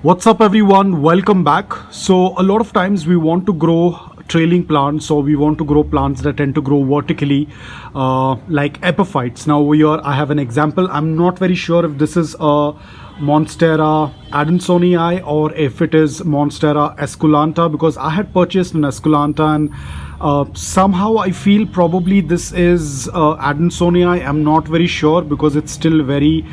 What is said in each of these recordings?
What's up everyone, welcome back. So a lot of times we want to grow trailing plants, or we want to grow plants that tend to grow vertically, like epiphytes. Now here I have an example. I'm not very sure if this is a Monstera adansonii or if it is Monstera esculenta, because I had purchased an esculenta and somehow I feel probably this is adansonii. I'm not very sure because it's still very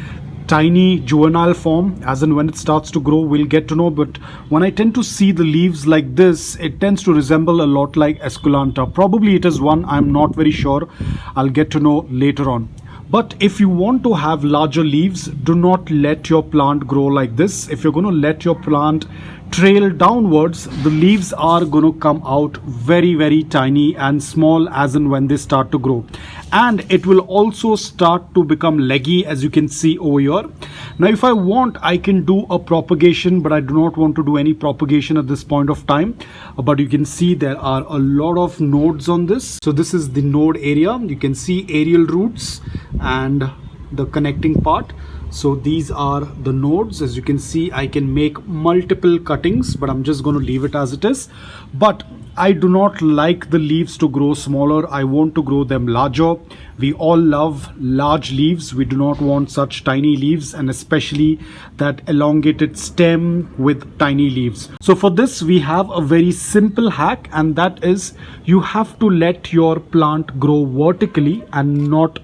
tiny juvenile form. As in when it starts to grow, we'll get to know. But when I tend to see the leaves like this, it tends to resemble a lot like esculenta. Probably it is one, I'm not very sure. I'll get to know later on. But if you want to have larger leaves, do not let your plant grow like this. If you're going to let your plant trail downwards, the leaves are going to come out very tiny and small as in when they start to grow. And it will also start to become leggy, as you can see over here. Now if I want, I can do a propagation, but I do not want to do any propagation at this point of time. But you can see there are a lot of nodes on this. So this is the node area. You can see aerial roots and the connecting part. So these are the nodes. As you can see, I can make multiple cuttings, but I'm just going to leave it as it is. But I do not like the leaves to grow smaller. I want to grow them larger. We all love large leaves. We do not want such tiny leaves, and especially that elongated stem with tiny leaves. So for this, we have a very simple hack, and that is you have to let your plant grow vertically and not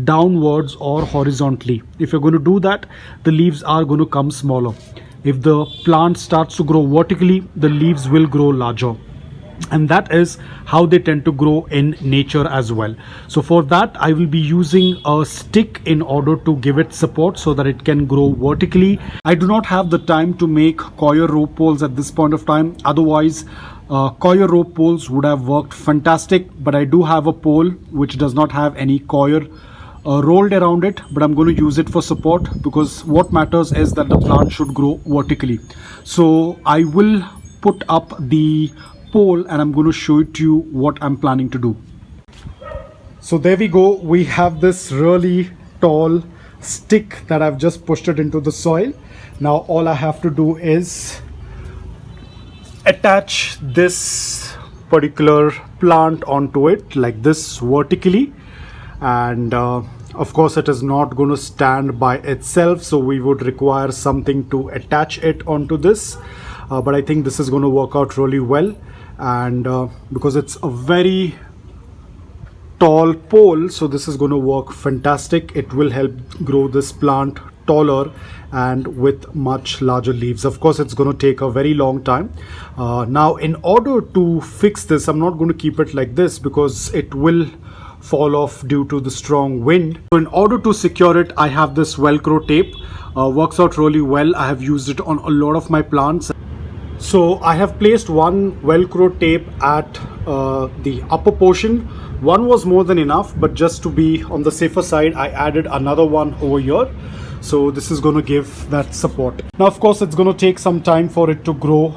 downwards or horizontally. If you're going to do that, the leaves are going to come smaller. If the plant starts to grow vertically, the leaves will grow larger. And that is how they tend to grow in nature as well. So for that, I will be using a stick in order to give it support so that it can grow vertically. I do not have the time to make coir rope poles at this point of time. Otherwise, coir rope poles would have worked fantastic. But I do have a pole which does not have any coir rolled around it, but I'm going to use it for support, because what matters is that the plant should grow vertically. So I will put up the pole and I'm going to show it to you what I'm planning to do. So there we go. We have this really tall stick that I've just pushed it into the soil. Now all I have to do is attach this particular plant onto it like this vertically. And of course it is not going to stand by itself, so we would require something to attach it onto this, but I think this is going to work out really well. And because it's a very tall pole, so this is going to work fantastic. It will help grow this plant taller and with much larger leaves. Of course it's going to take a very long time. Now in order to fix this, I'm not going to keep it like this because it will fall off due to the strong wind. So in order to secure it, I have this Velcro tape. Works out really well. I have used it on a lot of my plants. So I have placed one Velcro tape at the upper portion. One was more than enough, but just to be on the safer side, I added another one over here. So this is going to give that support. Now of course it's going to take some time for it to grow.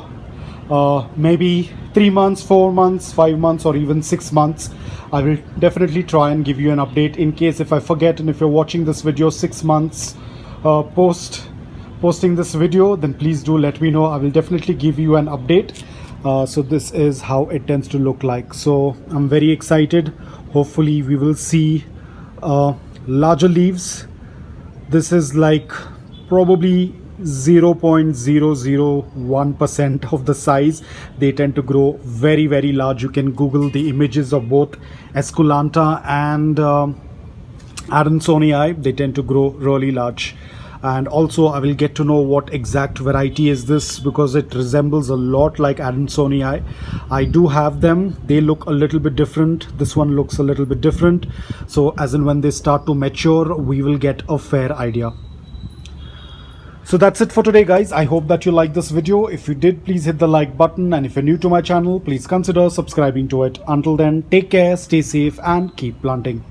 Maybe 3 months, 4 months, 5 months, or even 6 months. I will definitely try and give you an update in case if I forget. And if you're watching this video 6 months posting this video, then please do let me know. I will definitely give you an update. So this is how it tends to look like. So I'm very excited. Hopefully we will see larger leaves. This is like probably 0.001% of the size. They tend to grow very large. You can Google the images of both esculenta and adansonii. They tend to grow really large. And also I will get to know what exact variety is this, because it resembles a lot like adansonii. I do have them. They look a little bit different. This one looks a little bit different. So as in when they start to mature, we will get a fair idea. So that's it for today, guys. I hope that you liked this video. If you did, please hit the like button. And if you're new to my channel, please consider subscribing to it. Until then, take care, stay safe, and keep planting.